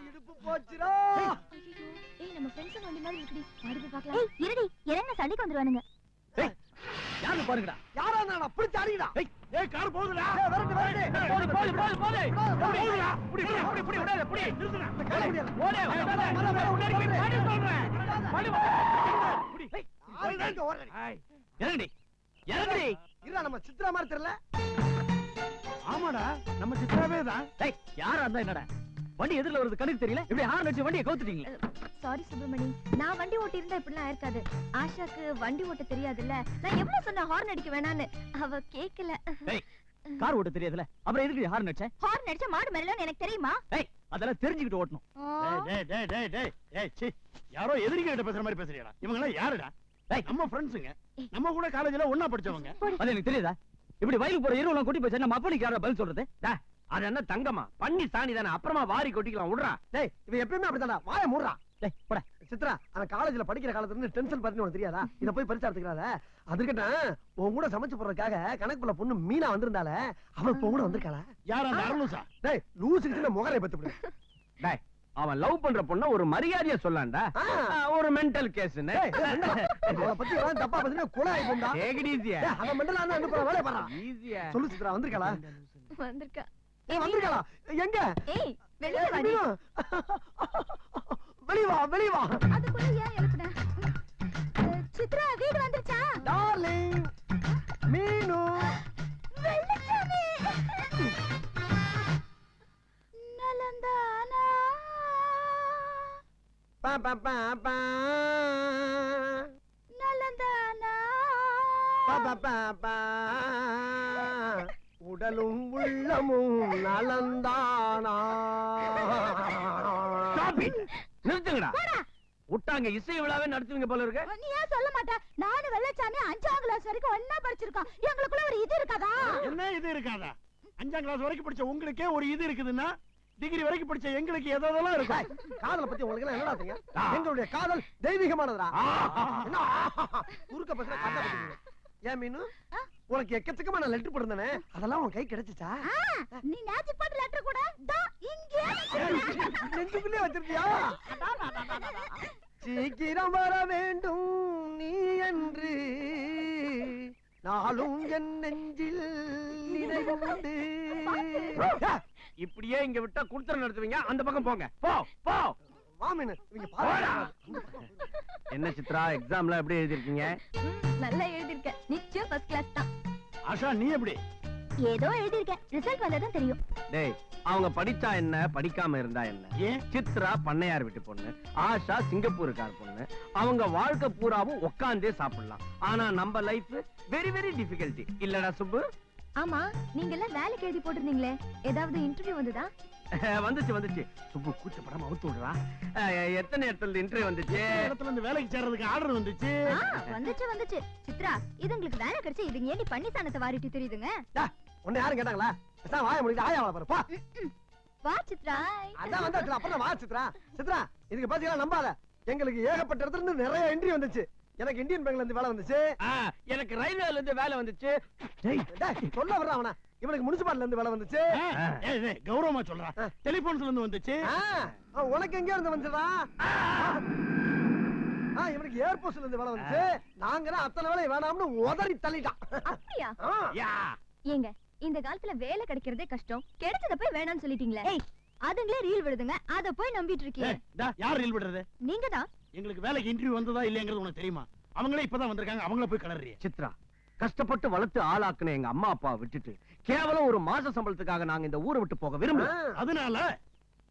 இடுப்பு போச்சுடா. ஏய் நம்ம ஃப்ரெண்ட்ஸ் வண்டி மாதிரி இருக்குடி. வாடி போய் பார்க்கலாம். ஏய் இருடி, இறங்க சண்டைக்கு வந்துருவானுங்க. ஏய் யாரு பாருங்கடா. யாரா நான் பிடிச்சு அடிங்கடா. ஏய் கார் போகுதுடா. வரட்டு வரட்டு. போடு. போடுடா. புடி விடாத. புடி நிறுத்துடா. கால முடியல. ஓடே. முன்னாடி போய் பாடி சொல்றேன். பாடி புடி. ஆளுங்க ஓடுறீ. இறங்குடி. இருடா நம்ம சித்ரா மாதிரி தெரியல. ஆமாடா நம்ம சித்ராவே தான். டேய் யாரா இருந்தா என்னடா? வண்டி எதிரில வருது கணக்கு தெரியல. இப்படி ஹார்ன் அடிச்சு வண்டியை கவுத்துட்டீங்க. சாரி சுப்ரமணி, நான் வண்டி ஓட்டி இருந்தா இப்படிலாம் ஆயிருக்காது. ஆஷாக்கு வண்டி ஓட்ட தெரியாதுல்ல. நான் எவ்வளவு சொன்ன ஹார்ன் அடிக்க வேணான்னு, அவ கேக்கல. டேய் கார் ஓட்ட தெரியாதுல, அப்புறம் எதுக்கு ஹார்ன் அடிச்ச? ஹார்ன் அடிச்சா மாடு மேலன்னு எனக்கு தெரியுமா? டேய் அதெல்லாம் தெரிஞ்சுக்கிட்டு ஓட்டணும். டேய் சீ, யாரோ எதிரிகிட்ட பேசுற மாதிரி பேசுறியாடா? இவங்க எல்லாம் யாருடா? டேய் நம்ம ஃப்ரெண்ட்ஸ்ங்க. நம்ம கூட காலேஜ்ல ஒண்ணா படிச்சவங்க. அது எனக்கு தெரியாதா? இப்படி வயலுக்கு போற இருவெல்லாம் கூட்டி போய் நம்ம அப்பனுக்கு யாரா பதில் சொல்றது? டேய் அது என்ன தங்கமா? பண்ணி சாணி தானே, அப்புறமா வாரி கொட்டிக்கலாம். விடுறா. டேய் இவன் எப்பவுமே அப்படிதான்டா. வாயை மூடுறா. டேய் போடா. சித்ரா அவன் காலேஜ்ல படிக்கிற காலத்துல இருந்து டென்ஷன் பத்தி உனக்கு தெரியாதா? இத போய் பரிசா எடுத்துக்கறாத. அதுக்கிட்ட உன் கூட சமைச்சு போறதுக்காக கணக்குல பொண்ணு மீனா வந்திருந்தால, அவ இப்ப கூட வந்திருக்காளா? யாரா அரணுசா? டேய் லூசுக்கு முகரை பத்து விடு. டேய் அவன் லவ் பண்ற பொண்ண ஒரு மரியாதையா சொல்லான்டா. ஒரு மெண்டல் கேஸ்னு. அவளை பத்தி எல்லாம் தப்பா பேசினா கொலை ஆயிடும்டா. டேக் இட் ஈஸியா. அவன் மெண்டலா இருந்தா என்ன பண்ண வேலை பண்றான்? ஈஸியா. சொல்லு சித்ரா வந்திருக்காளா? வந்திருக்கா. ஏய் வந்திருக்காளா? எங்க? ஏய் வெளிய வாடி. வெளிய வா. அதுக்குள்ள ஏன் எழுப்புன? சித்ரா வீடு வந்துருச்சா? டார்லிங் மீனு வெள்ளச்சாமி. நலந்தானா பா பா பா பா நலந்தானா பா பா பா பா உடலும் உள்ளமும் நலந்தானா. நிறுத்துங்கடா. விட்டாங்க இசை விழாவே நடத்துவீங்க போல இருக்கு. நீ ஏன் சொல்ல மாட்ட? நானும் வெள்ளச்சாமி 5ஆம் கிளாஸ் வரைக்கும் ஒண்ணா படிச்சிருக்கோம். எங்களுக்குள்ள ஒரு இது இருக்காதா? என்ன இது இருக்காதா? 5ஆம் கிளாஸ் வரைக்கும் படிச்ச உங்களுக்கே ஒரு இது இருக்குதுன்னா, டிகிரி வரைக்கும் படிச்ச எங்களுக்கு எதெல்லாம் இருக்கும்? காதலை பத்தி உங்களுக்கு எல்லாம் என்னடா தெரியும்? எங்களுடைய காதல் தெய்வீகமானதுடா. என்ன குறுக்க பசங்க கண்ண பத்திங்க. ஏன் மீனு உனக்கு எக்கச்சக்கமா நான் லெட்டர் போடுறேனே, அதெல்லாம் உன் கை கிடைச்சுச்சா? நீ நேத்து போட்ட லெட்டர் கூட தா இங்க நெஞ்சுக்குள்ளே வச்சிருக்கியா? சீக்கிரம் வர வேண்டும் நீ என்று நாளும் என் நெஞ்சில் நினைவுண்டு. இப்படியே இங்க விட்டா குடுத்தற நடத்துவீங்க. அந்த பக்கம் போங்க. போ போ. மாமீனு இங்க பாரு. என்ன சித்ரா எக்ஸாம்ல எப்படி எழுதி இருக்கீங்க? நல்லா எழுதி இருக்க. நிச்சயம் ஃபர்ஸ்ட் கிளாஸ் தான். ஆஷா நீ எப்படி? ஏதோ எழுதி இருக்க. ரிசல்ட் வந்தா தெரியும். டேய் அவங்க படிச்சா என்ன, படிக்காம இருந்தா என்ன? ஏன் சித்ரா பண்ணையார் வீட்டு பொண்ணு, ஆஷா சிங்கப்பூருக்கார் பொண்ணு. அவங்க வாழ்க்கை பூராவும் உட்கார்ந்தே சாப்பிடலாம். ஆனா நம்ம லைஃப் வெரி வெரி டிஃபிகல்ட்டி இல்லடா சுப்பு? ஆமா நீங்க எல்லாம் வேலைக்கு எழுதி போட்டிருந்தீங்களே, ஏதாவது இன்டர்வியூ வந்ததா? வந்துச்சு. சுப்பு கூச்சப்படாம அவுத்து விடுறா. எத்தனை இடத்துல இன்டர்வியூ வந்துச்சு? இடத்துல இருந்து வேலைக்கு சேர்றதுக்கு ஆர்டர் வந்துச்சு. வந்துச்சு. சித்ரா இது உங்களுக்கு வேலை கிடைச்சு இது ஏண்டி பண்ணி சாணத்தை வாரிட்டு தெரியுதுங்க? உன்னை யாரும் கேட்டாங்களா? பேசாம வாய முடிச்சு ஆயா வா பாரு. போ. வா சித்ரா. அதான் வந்தாச்சு. அப்புறம் வா சித்ரா. சித்ரா இதுக்கு பாத்தீங்களா நம்பாத. எங்களுக்கு ஏகப்பட்ட இடத்துல இருந்து நிறைய என்ட்ரி வந்துச்சு. எனக்கு இந்தியன் பேங்க்ல இருந்து வேலை வந்துச்சு. எனக்கு ரயில்வேல இருந்து வேலை வந்துச்சு. சொல்ல வர்றான் அவனா. இவனுக்கு முனிசிபாலிட்டில இருந்து வேலை வந்துச்சு. கௌரவமா சொல்றா. டெலிபோன்ஸ்ல இருந்து வந்துச்சு. உனக்கு எங்க இருந்து வந்துடா? இவனுக்கு ஏர்போர்ட்ல இருந்து வேலை வந்துச்சு. நாங்க அத்தனை வேலை வேணாம்னு உதறி தள்ளிட்டான். அப்படியா? ஏங்க இந்த காலத்துல வேலை கிடைக்கிறதே கஷ்டம். கிடைச்சத போய் வேணாம்னு சொல்லிட்டீங்களே. அதுங்களே ரீல் விடுதுங்க. அத போய் நம்பிட்டு இருக்கீங்க. யார் ரீல் விடுறது? நீங்கதான். எங்களுக்கு வேலைக்கு இன்டர்வியூ வந்ததா இல்லையங்கிறது உனக்கு தெரியுமா? அவங்களே இப்பதான் வந்திருக்காங்க. அவங்கள போய் கலறிய. சித்ரா கஷ்டப்பட்டு வளர்த்து ஆளாக்குன எங்க அம்மா அப்பா விட்டுட்டு கேவலம் ஒரு மாச சம்பளத்துக்காக நாங்க இந்த ஊரை விட்டு போக விரும்பல. அதனால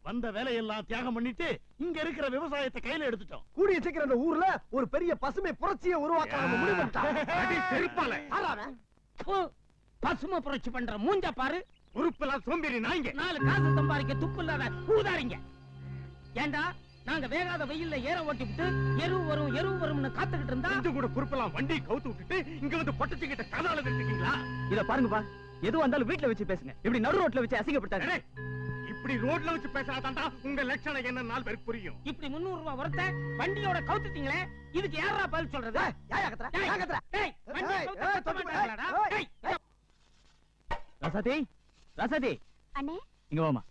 வந்த வேலையெல்லாம் தியாகம் பண்ணிட்டு இங்க இருக்கிற விவசாயத்தை கையில எடுத்துட்டோம். கூடிய சீக்கிரம் இந்த ஊர்ல ஒரு பெரிய பசுமை புரட்சியை உருவாக்க நம்ம முடிவு பண்ணிட்டோம். பசுமை புரட்சி பண்ற மூஞ்ச பாரு. உறுப்பெல்லாம் சோம்பேறி நாய்ங்க. 4 காசு சம்பாதிக்க துப்பு இல்லாத ஊதாரிங்க. ஏண்டா நாங்க வேகாத வெயில்ல ஏற ஓட்டி விட்டு எரு வரும்னு காத்துக்கிட்டு இருந்தா இது கூட பொறுப்பெல்லாம் வண்டி கவுத்து விட்டுட்டு இங்க வந்து பொட்டச்சிக்கிட்ட கதால இருக்கீங்களா? இத பாருங்கப்பா, எது வந்தாலும் வீட்டுல வச்சு பேசுங்க. இப்படி நடு ரோட்ல வச்சு அசிங்கப்படுத்தாங்க. இப்படி ரோட்ல வச்சு பேசுறாதாண்டா உங்க லட்சணம் என்ன 4 பேருக்கு புரியும். இப்படி 300 ரூபாய் ஒருத்த வண்டியோட கவுத்துட்டீங்களே, இதுக்கு யாரா பதில் சொல்றது? டேய், வண்டியை கவுத்த கத்த மாட்டாங்களாடா? டேய், ரசதி ரசதி அண்ணே இங்க வாமா.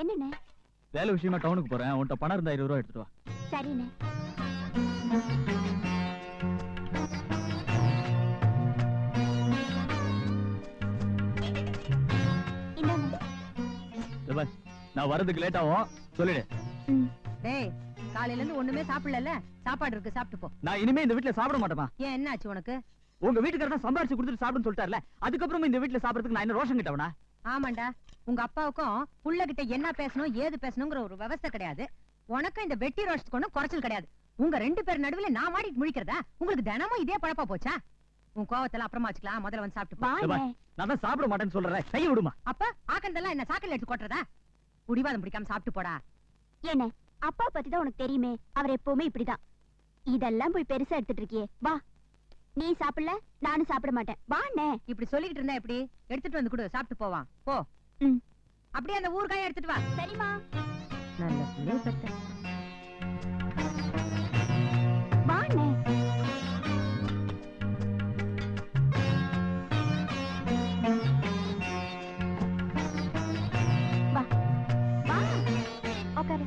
என்னண்ணே? வேலை விஷயமா டவுனுக்கு போறேன். உன்கிட்ட பணம் இருந்தா 20 ரூபாய் எடுத்துட்டு வா. சரிண்ணே. நான் வரதுக்கு லேட் ஆகும், சொல்லிடு. டேய், காலையில இருந்து ஒண்ணுமே சாப்பிடல, சாப்பாடு இருக்கு, சாப்பிட்டு போ. நான் இனிமே இந்த வீட்ல சாப்பிட மாட்டேமா. ஏன், என்ன ஆச்சு உனக்கு? உங்க வீட்டுக்காரர் தான் சம்பாரிச்சு கொடுத்துட்டு சாப்பிடுன்னு சொல்லிட்டார்ல, அதுக்கப்புறம் இந்த வீட்ல சாப்பிடுறதுக்கு நான் என்ன ரோஷன் கிட்டவனா? ஆமாண்டா, உங்க அப்பாவுக்கும் புள்ள கிட்ட என்ன பேசணும் ஏது பேசணுங்கிற ஒரு விவசாய கிடையாது. உனக்கும் இந்த வெட்டி ரோஷத்துக்கு ஒண்ணும் குறைச்சல் கிடையாது. உங்க 2 பேர் நடுவுல நான் மாடிட்டு முழிக்கிறதா? உங்களுக்கு தினமும் இதே பழப்பா போச்சா? உன் கோவத்தெல்லாம் அப்புறமா வச்சுக்கலாம், முதல்ல வந்து சாப்பிட்டு போ. நான் தான் சாப்பிட மாட்டேன்னு சொல்றேன், கைய விடுமா. அப்ப ஆக்கந்தெல்லாம் என்ன சாக்கடையில எடுத்து கொட்டுறதா? புடிவாதம் பிடிக்காம சாப்பிட்டு போடா. என்ன, அப்பா பத்தி தான் உனக்கு தெரியுமே, அவர் எப்பவுமே இப்படிதான். இதெல்லாம் போய் பெருசா எடுத்துட்டு இருக்கியே, வா. நீ சாப்பிடல, நானும் சாப்பிட மாட்டேன், வா அண்ணே. இப்படி சொல்லிக்கிட்டு இருந்தா எப்படி? எடுத்துட்டு வந்து கொடு, சாப்பிட்டு போவான். போ. அப்படியே அந்த ஊறுகாயை எடுத்துட்டு வா. சரிமா. நல்ல புள்ளைய பெத்த. வா அண்ணே. வா வா, உட்காரு.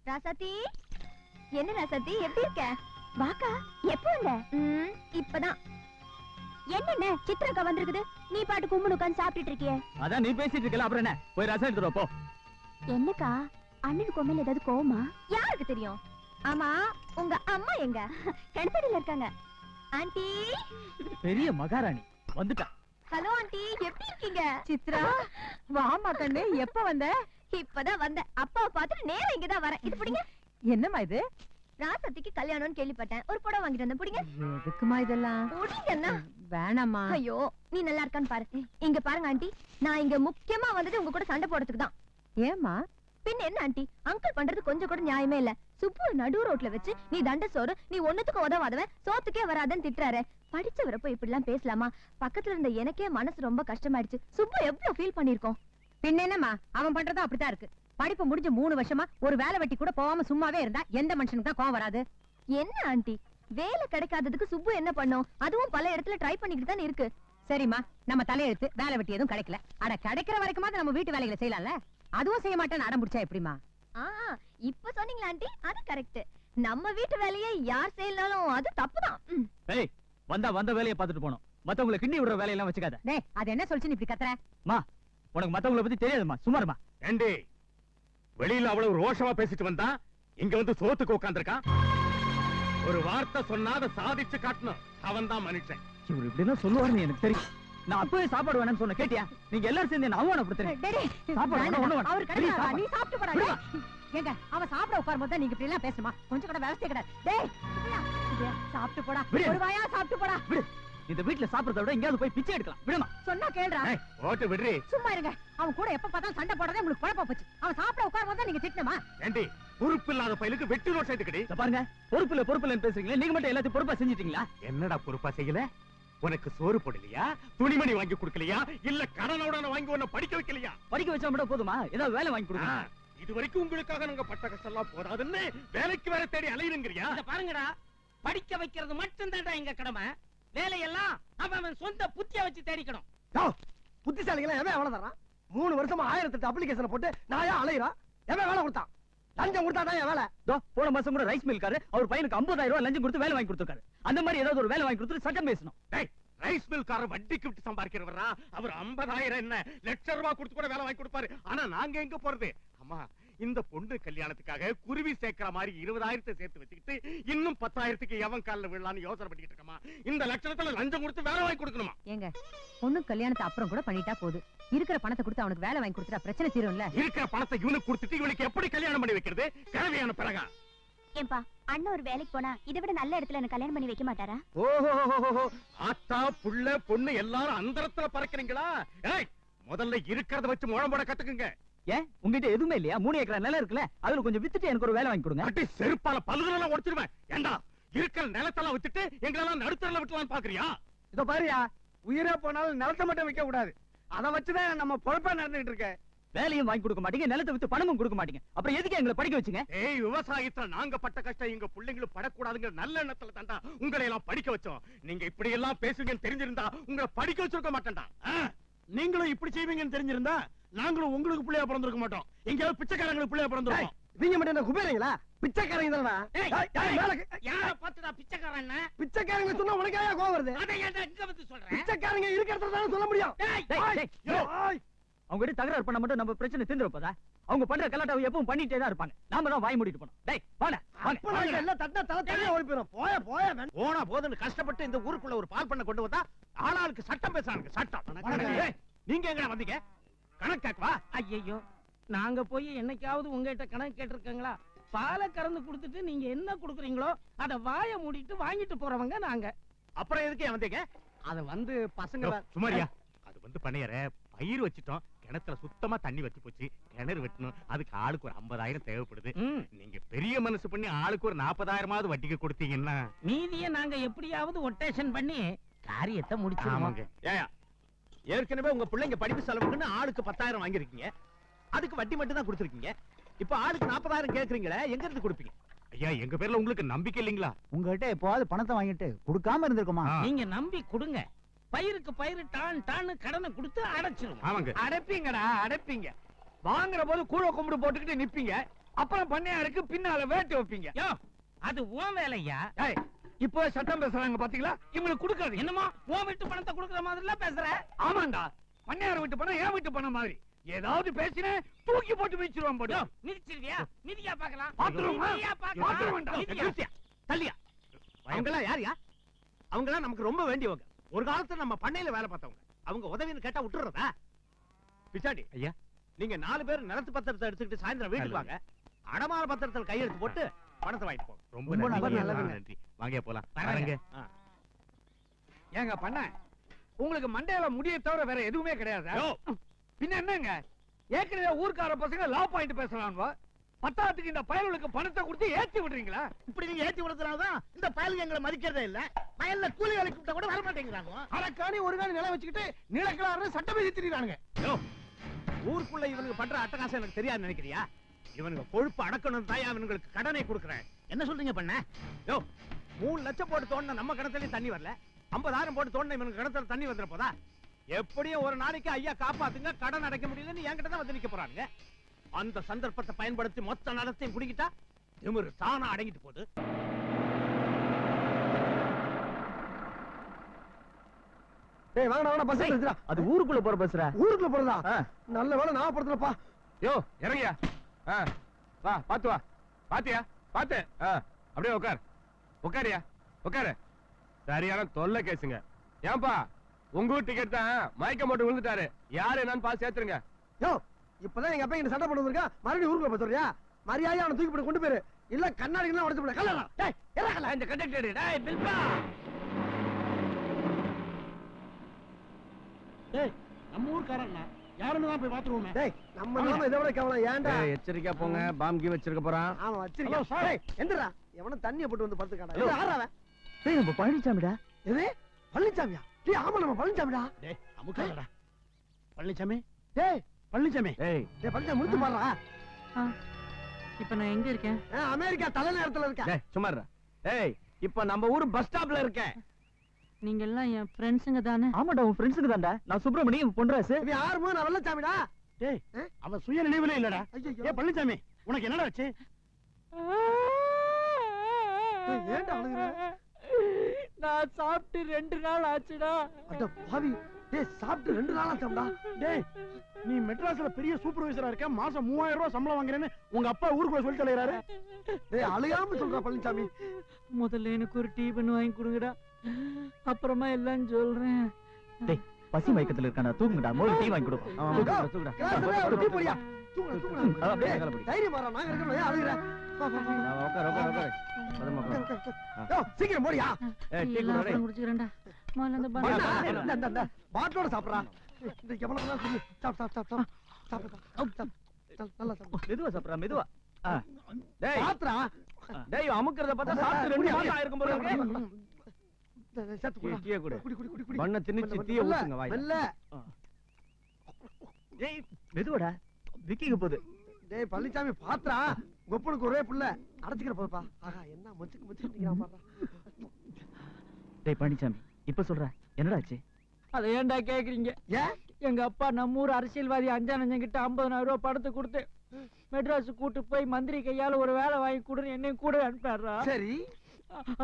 ராசாத்தி, என்ன ராசாத்தி, எப்படி இருக்க? வாக்கா, எப்போ வந்த? இப்பதான். என்னென்ன சித்திரக்கா வந்திருக்குது, நீ பாட்டு கும்பு உட்கார்ந்து சாப்பிட்டுட்டு இருக்கியே? அதான் நீ பேசிட்டு இருக்கல, அப்புறம் என்ன? போய் ரசம் எடுத்துட்டு வா, போ. என்னக்கா, அண்ணனுக்கு உண்மையில ஏதாவது கோவமா? யாருக்கு தெரியும்? ஆமா, உங்க அம்மா எங்க? கிணத்தடியில இருக்காங்க. ஆண்டி, பெரிய மகாராணி வந்துட்டா. ஹலோ ஆண்டி, எப்படி இருக்கீங்க? சித்ரா, வாமா கண்ணு, எப்ப வந்த? இப்பதான் வந்த. அப்பாவை பார்த்துட்டு நேரா இங்கதான் வரேன். இது பிடிங்க. என்னம்மா இது? ராசத்திக்கு கல்யாணம்னு கேள்விப்பட்டேன், ஒரு புடவை வாங்கிட்டு வந்தேன், பிடிங்க. எதுக்குமா இதெல்லாம்? பிடிங்கண்ணா. வேணாமா. ஐயோ, நீ நல்லா இருக்கான்னு பாரு. இங்க பாருங்க ஆண்டி, நான் இங்க முக்கியமா வந்தது உங்க கூட சண்டை போடுறதுக்கு தான். ஏமா? பின்ன என்ன ஆண்டி, அங்கிள் பண்றது கொஞ்சம் கூட நியாயமே இல்ல. சுப்பு நடு ரோட்ல வச்சு நீ தண்ட சோறு, நீ ஒண்ணுத்துக்கு உதவாதவன், சோத்துக்கே வராதன்னு திட்டுறாரு. படிச்சவரப்போ இப்படி எல்லாம் பேசலாமா? பக்கத்துல இருந்த எனக்கே மனசு ரொம்ப கஷ்டமாயிடுச்சு. சுப்பு எவ்வளவு ஃபீல் பண்ணிருக்கோம். பின்ன என்னமா, அவன் பண்றதும் அப்படித்தான் இருக்கு. படிப்பு முடிஞ்ச 3 வருஷமா ஒரு வேலை வெட்டி கூட போகாம சும்மாவே இருந்தா எந்த மனுஷனுக்கு தான் கோவம் வராது? என்ன ஆண்டி, வேலை கிடைக்காததுக்கு சுப்பு என்ன பண்ணும்? அதுவும் பல இடத்துல ட்ரை பண்ணிக்கிட்டு தானே இருக்கு. சரிம்மா, நம்ம தலையெழுத்து, வேலை வெட்டி எதுவும் கிடைக்கல. அட, கிடைக்கிற வரைக்குமாவது நம்ம வீட்டு வேலைகளை செய்யலாம்ல. அதுவும் செய்ய மாட்டேன்னு அடம் பிடிச்சா எப்படிமா? இப்ப சொன்னீங்களா ஆண்டி, அது கரெக்ட். நம்ம வீட்டு வேலையை யார் செய்யலாலும் அது தப்புதான். ஏய், வந்த வேலையை பார்த்துட்டு போணும். மத்தவங்களை கிண்டி விடுற வேலையெல்லாம் வச்சுக்காத. டேய், அது என்ன சொல்லிச்சு நீ இப்படி கத்துற? மா, உனக்கு மத்தவங்களை பத்தி தெரியாதுமா, சும்மாருமா. ஏண்டி, வெளியில அவ்வளவு ரோஷமா பேசிட்டு வந்தா இங்க வந்து சோத்துக்கு உட்கார்ந்திருக்கான். ஒரு வார்த்தை சொன்னாத சாதிச்சு காட்டணும். அவன் தான் மனுஷன். இவர் இப்படி எல்லாம் சொல்லுவாருன்னு எனக்கு தெரியும். நான் அப்பவே சாப்பாடு வேணும்னு சொன்ன, கேட்டியா? நீங்க எல்லாரும் சேர்ந்து என்ன அவமானப்படுத்துறீங்க. சாப்பாடு வேணாம், ஒண்ணு வேணாம். அவர் கிடையாது, நீ சாப்பிட்டு போடா. டேய், ஏங்க, அவன் சாப்பிட உட்காரும்போது தான் நீங்க இப்படி எல்லாம் பேசுமா? கொஞ்சம் கூட விவசாய கிடையாது. டேய், விஜயா, சாப்பிட்டு போடா. ஒரு வாயா சாப்பிட்டு போடா. விடு. இந்த வீட்ல சாப்பிடுறத விட எங்கயாவது போய் பிச்சை எடுக்கலாம். விடுமா. சொன்னா கேளுடா. ஏய், ஓட்டு விடுறி. சும்மா இருங்க. அவன் கூட எப்ப பார்த்தாலும் சண்டை போடுறதே உங்களுக்கு குழப்பம் போச்சு. அவன் சாப்பிட உட்காரும்போது தான் நீங்க திட்டணுமா? ஏண்டி, பொறுப்பு இல்லாத பையலுக்கு வெட்டி ரோட் சேர்த்துக்கடி. பாருங்க, பொறுப்புல பேசுறீங்களே, நீங்க மட்டும் எல்லாத்தையும் பொறுப்பா செஞ்சிட்டீங்களா? என்னடா பொறுப்பா செய்யல? உனக்கு சோறு போடலையா? துணிமணி வாங்கி கொடுக்கலையா? இல்ல கடனோட வாங்கி உன்னை படிக்க வைக்கலையா? படிக்க வச்சா மட்டும் போதுமா? ஏதாவது வேலை வாங்கி கொடுங்க. இது வரைக்கும் உங்களுக்காக நாங்க பட்ட கஷ்டம் எல்லாம் போதாதுன்னு வேலைக்கு வேற தேடி அலையுங்கறியா? இத பாருங்கடா, படிக்க வைக்கிறது மட்டும் தான்டா எங்க கடமை. வேலையெல்லாம் அவன் சொந்த புத்திய வச்சு தேடிக்கணும். புத்திசாலிகளா எவன் வேலை தரான்? 3 வருஷமா 1008 அப்ளிகேஷன் போட்டு நாயா அலையறா. எவன் வேலை கொடுத்தான்? லஞ்சம் கொடுத்தாதான் என் வேலை. போன மாசம் கூட ரைஸ் மில்காரு அவர் பையனுக்கு 50,000 ரூபாய் லஞ்சம் கொடுத்து வேலை வாங்கி கொடுத்திருக்காரு. அந்த மாதிரி ஏதாவது ஒரு வேலை வாங்கி கொடுத்து சட்டம் பேசணும். ரைஸ் மில்கார வட்டிக்கு விட்டு சம்பாதிக்கிறவரா? அவர் 50,000 என்ன லட்சம் ரூபாய் கொடுத்து கூட வேலை வாங்கி கொடுப்பாரு. ஆனா நாங்க எங்க போறது? அம்மா, இந்த பொண்ணு கல்யாணத்துக்காக குருவி சேர்க்கிற மாதிரி 20,000 சேர்த்து வச்சுக்கிட்டு இன்னும் 10,000க்கு எவன் காலில் விழலான்னு யோசனை பண்ணிட்டு இருக்கமா? இந்த லட்சணத்துல லஞ்சம் கொடுத்து வேலை வாங்கி கொடுக்கணுமா? ஏங்க, பொண்ணு கல்யாணத்தை அப்புறம் கூட பண்ணிட்டா போகுது. இருக்கிற பணத்தை கொடுத்து அவனுக்கு வேலை வாங்கி கொடுத்துட்டா பிரச்சனை தீரும்ல. இருக்கிற பணத்தை இவனுக்கு கொடுத்துட்டு இவனுக்கு எப்படி கல்யாணம் பண்ணி வைக்கிறது? கிழவியான பிறகா? ஏன்பா, அண்ணன் ஒரு வேலைக்கு போனா இதை விட நல்ல இடத்துல எனக்கு கல்யாணம் பண்ணி வைக்க மாட்டாரா? ஓஹோ, ஆத்தா புள்ள பொண்ணு எல்லாரும் அந்தரத்துல பறக்கிறீங்களா? ஏய், முதல்ல இருக்கிறத வச்சு முழம் போட கத்துக்குங்க. ஏன் உங்ககிட்ட எதுவுமே இல்லையா? 3 ஏக்கர் நிலம் இருக்குல்ல, அதுல கொஞ்சம் வித்துட்டு எனக்கு ஒரு வேலை வாங்கி கொடுங்க. அடி செருப்பால பல்லுகளெல்லாம் உடைச்சிடுவேன். ஏண்டா, இருக்கிற நிலத்தெல்லாம் வித்துட்டு எங்களெல்லாம் நடுத்தரல விட்டுலான்னு பாக்குறியா? இதோ பாரியா, உயிரே போனாலும் நிலத்தை மட்டும் வைக்க கூடாது. அதை வச்சுதான் நம்ம பொழப்பா நடந்துகிட்டு இருக்க. வேலையும் வாங்கி கொடுக்க மாட்டீங்க, நிலத்தை வித்து பணமும் கொடுக்க மாட்டீங்க. அப்புறம் எதுக்கு எங்களை படிக்க வச்சுங்க? ஏய், விவசாயத்துல நாங்க பட்ட கஷ்டம் எங்க பிள்ளைங்களும் படக்கூடாதுங்கிற நல்ல எண்ணத்துல தாண்டா உங்களை எல்லாம் படிக்க வச்சோம். நீங்க இப்படி எல்லாம் பேசுவீங்கன்னு தெரிஞ்சிருந்தா உங்களை படிக்க வச்சிருக்க மாட்டேன்டா. நீங்களும் இப்படி செய்வீங்கன்னு தெரிஞ்சிருந்தா நாங்களும் உங்களுக்கு பிள்ளையா பிறந்திருக்க மாட்டோம். எங்கேயாவது பிச்சைக்காரங்களுக்கு பிள்ளையா பிறந்திருக்கோம். நீங்க மட்டும் என்ன குபேரங்களா? பிச்சைக்காரங்க தானே. யார பாத்துடா பிச்சைக்காரன்? பிச்சைக்காரங்க சொன்னா உனக்கு ஏன் கோவம் வருது? அதை ஏன்டா இங்க வந்து சொல்றேன்? பிச்சைக்காரங்க இருக்கிறத தானே சொல்ல முடியும். அவங்க கிட்ட தகராறு பண்ண மட்டும் நம்ம பிரச்சனை தீர்ந்துருப்பதா? அவங்க பண்ற கலாட்டாவை எப்பவும் பண்ணிட்டே தான் இருப்பாங்க. நாம தான் வாய் மூடிட்டு போனோம். டேய் வாடா. அப்ப நாங்க எல்லாம் தட்டா தலை தனியா ஓடி போயிரும். போய போனா போதுன்னு கஷ்டப்பட்டு இந்த ஊருக்குள்ள ஒரு பால் பண்ண கொண்டு வந்தா ஆளாளுக்கு சட்டம் பேசுறாங்க. சட்டம். ஏய், நீங்க எங்க வந்தீங்க? கணக்கு கேட்கவா? ஐயோ, நாங்க போய் என்னைக்காவது உங்ககிட்ட கணக்கு கேட்டிருக்கீங்களா? பாலை கறந்து கொடுத்துட்டு நீங்க என்ன கொடுக்குறீங்களோ அத வாயை மூடிட்டு வாங்கிட்டு போறவங்க நாங்க. அப்புறம் எதுக்கு வந்தீங்க? அது வந்து பசங்க சுமாரியா, அது வந்து பண்ணையற பயிர் வச்சிட்டோம். கிணத்துல சுத்தமா தண்ணி வத்தி போச்சு. கிணறு வெட்டணும். அதுக்கு ஆளுக்கு ஒரு 50,000 தேவைப்படுது. நீங்க பெரிய மனசு பண்ணி ஆளுக்கு ஒரு 40,000 வட்டிக்கு கொடுத்தீங்கன்னா மீதியை நாங்க எப்படியாவது ஒட்டேஷன் பண்ணி காரியத்தை முடிச்சிருவாங்க. ஏயா, ஏற்கனவே உங்க பிள்ளைங்க படிப்பு செலவுக்குன்னு ஆளுக்கு 10,000 வாங்கிருக்கீங்க. அதுக்கு வட்டி மட்டும் தான் கொடுத்துருக்கீங்க. இப்ப ஆளுக்கு 40,000 கேக்குறீங்களே, எங்க இருந்து கொடுப்பீங்க? ஐயா, எங்க பேர்ல உங்களுக்கு நம்பிக்கை இல்லீங்களா? உங்ககிட்ட எப்பவாவது பணத்தை வாங்கிட்டு கொடுக்காம இருந்திருக்குமா? நீங்க நம்பி கொடுங்க. பயிருக்கு பயிர் டான் கடனை கொடுத்து அடைச்சிருவோம். ஆமாங்க. அடைப்பீங்கடா, அடைப்பீங்க. வாங்குற போது கூழ கும்பிடு போட்டுக்கிட்டு நிப்பீங்க. அப்புறம் பண்ணையாருக்கு பின்னால வேட்டு வைப்பீங்க. யோ, அது உன் வேலையா? இப்போ சட்டம் பேசுறாங்க பாத்தீங்களா? இவங்களுக்கு கொடுக்காது. என்னமோ உன் வீட்டு பணத்தை கொடுக்குற மாதிரி எல்லாம் பேசுற? ஆமாண்டா, பண்ணையார் வீட்டு பணம் என் வீட்டு பணம் மாதிரி. ஏதாவது பேசினே தூக்கி போட்டு மிதிச்சிருவான் போடு. மிதிச்சிருவியா? மிதியா பாக்கலாம். பாத்துருவோமா? மிதியா பாத்துருவோம்டா. பாக்கலாம். தள்ளியா? அவங்கெல்லாம் யாரியா? அவங்கெல்லாம் நமக்கு ரொம்ப வேண்டியவங்க. ஒரு காலத்துல நம்ம பண்ணையில வேலை பார்த்தவங்க. அவங்க உதவின்னு கேட்டா விட்டுறதா? பிச்சாடி ஐயா, நீங்க 4 பேர் நிலத்து பத்திரத்தை எடுத்துக்கிட்டு சாயந்தரம் வீட்டுக்கு வாங்க. அடமான பத்திரத்தில் கையெழுத்து போட்டு பணத்தை வாங்கிட்டு போங்க. ரொம்ப நன்றி. வாங்க போலாம். வரங்க. ஏங்க பண்ண, உங்களுக்கு மண்டையில முடிய தவிர வேற எதுவுமே கிடையாது. பின்ன என்னங்க, ஏற்கனவே ஊர்க்கார பசங்க லா பாயிண்ட் பேசுறாங்க. பத்தாத்துக்கு இந்த பயலுக்கு பணத்தை கொடுத்து ஏத்தி விடுறீங்களா? இப்படி நீங்க ஏத்தி விடுறதுனாலதான் இந்த பயலுக்கு எங்களை மதிக்கிறதே இல்ல. வயல்ல கூலி வேலைக்கு கூப்பிட்டா கூட வர மாட்டேங்கிறாங்க. அரக்காணி ஒரு காணி நிலம் வச்சுக்கிட்டு நீலக்கிழாரு சட்டமே திரிறானுங்க. ஊருக்குள்ள இவனுக்கு பண்ற அட்டகாசம் எனக்கு தெரியாது நினைக்கிறியா? இவனுக்கு கொழுப்பு அடக்கணும் தான் இவனுங்களுக்கு கடனை கொடுக்குறேன். என்ன சொல்றீங்க பண்ண? 3 லட்சம் போட்டு தோண்டின நம்ம கிணத்துலயும் தண்ணி வரல. 50,000 போட்டு தோண்டின இவனுக்கு கிணத்துல தண்ணி வந்துட போதா? எப்படியும் ஒரு நாளைக்கு ஐயா காப்பாத்துங்க, கடன் அடைக்க முடியலன்னு என்கிட்ட தான் வந்து நிக்க போறாங்க. அந்த சந்தர்ப்பத்தை பயன்படுத்தி மொத்த நடத்தையும் குடிக்கிட்டா திமிரு தானா அடங்கிட்டு போகுது. டேய் வாங்கடா பஸ் எடுத்துடா. அது ஊருக்குள்ள போற பஸ்ரா. ஊருக்குள்ள போறதா? நல்ல வேளை நான் படுத்துறப்பா. யோ இறங்கியா. வா பாத்து வா. பாத்தியா? பாத்து. அப்படியே உட்கார். உட்காரியா? உட்காரு. சரியான தொல்லை கேசுங்க. ஏன்பா உங்க ஊர் டிக்கெட் தான் மயக்க போட்டு விழுந்துட்டாரு. யாரு என்னன்னு பார்த்து சேர்த்துருங்க. யோ இப்பதான் எங்க அப்பா இங்க சண்டை போட்டு வந்திருக்கா. மறுபடியும் ஊருக்குள்ள போய் சொல்றியா? மரியாதையா அவனை தூக்கி போட்டு கொண்டு போயிரு. இல்ல கண்ணாடிலாம் உடைச்சு போட. கல்லடா. டேய் இறங்கல. இந்த கண்டக்டர் டேய் பில்பா. டேய், நம்ம ஊர்க்காரங்க யாருன்னு தான் போய் பாத்துருவோமே. டேய் நம்ம நாம இதை விட கவலை ஏன்டா? எச்சரிக்கா போங்க. பாம்கி வச்சிருக்க போறான். ஆமா வச்சிருக்கேன். டேய் எந்திரா. எவனும் தண்ணிய போட்டு வந்து படுத்துக்காடா. ஹலோ. யாரா அவன்? டேய் நம்ம பழனிசாமிடா. எது? பழனிசாமியா? டேய் ஆமா நம்ம பழனிசாமிடா. டேய் அமுக்காதடா. பழனிசாமி, டேய் பழனிசாமி. ஏய் டேய் பழனிசாமி முடிச்சு பாறா. இப்ப நான் எங்க இருக்கேன்? அமெரிக்கா தலைநகரத்துல இருக்க. டேய் சும்மா இருடா. ஏய் இப்ப நம்ம ஊர் பஸ் ஸ்டாப்ல இருக்கேன். நீங்க எல்லாம் என் ஃப்ரெண்ட்ஸுங்க தானே? ஆமாடா, உன் ஃப்ரெண்ட்ஸுக்கு தான்டா. நான் சுப்பிரமணியம் பொன்ராசு. இது யாருமோ நான் வெள்ளச்சாமிடா. டேய் அவ சுய நினைவுல இல்லடா. ஐயோ. ஏ பழனிசாமி, உனக்கு என்னடா ஆச்சு? ஏன்டா அழுகுற? நான் சாப்பிட்டு 2 நாள் ஆச்சுடா. அட பாவி. டேய் சாப்பிட்டு 2 நாள் ஆச்சுடா. டேய் நீ மெட்ராஸ்ல பெரிய சூப்பர்வைசரா இருக்க, மாசம் 3000 ரூபாய் சம்பளம் வாங்குறேன்னு உங்க அப்பா ஊருக்குள்ள சொல்லிட்டு அலையறாரு. டேய் அழுகாம சொல்றா பழனிசாமி. முதல்ல எனக்கு ஒரு டீ பண்ணி வாங்கி கொடுங்கடா, அப்புறமா எல்லாம் சொல்றேன். டேய் பசி மயக்கத்துல இருக்கானே, தூங்குடா. மோர் டீ வாங்கி கொடு. தூங்குடா. கிளாஸ்ல ஒரு டீ போடியா. தூங்கு தூங்கு. அப்படியே மேல படி. தைரியம் மாறா. நாங்க இருக்கோம். ஏன் அழுகுற? வா வா வா. உட்கார். யோ சீக்கிரம் போடியா. டீ குடு டேய். குடிச்சுக்கிறேன்டா. முதல்ல இந்த இந்த பாட்டிலோட சாப்பிடுறா. இந்த எவ்வளவு நேரம் சொல்லு. சாப்பிடு. நல்லா சாப்பிடு. மெதுவா சாப்பிடுறா, மெதுவா. டேய் சாப்பிடுறா. டேய் அமுக்குறத பார்த்தா சாப்பிட்டு 2 மாசம் ஆயிருக்கும் போல இருக்கு. சேர்த்து குடி. டீயை குடு. குடி, குடி, குடி, குடி. பண்ண திணிச்சு மெல்ல, டீயை மெல்ல, ஊத்துங்க வாயில. மெல்ல. ஏய் மெதுவாடா விக்கிங்க போகுது. டேய் பழனிசாமி பாத்ரா, கொப்பனுக்கு ஒரே புள்ள அடைச்சுக்கிற போதுப்பா. ஆஹா என்ன மச்சுக்கு மச்சுக்கு நிக்கிறான் பாருடா. டேய் பழனிசாமி இப்ப சொல்ற என்னடா ஆச்சு? அதை ஏன்டா கேக்குறீங்க? ஏன்? எங்க அப்பா நம்ம ஊர் அரசியல்வாதி அஞ்சானஞ்சன் கிட்ட 50,000 ரூபாய் பணத்தை கொடுத்து மெட்ராஸ் கூட்டு போய் மந்திரி கையால ஒரு வேலை வாங்கி கொடுன்னு என்னையும் கூட அனுப்பிடுறா. சரி.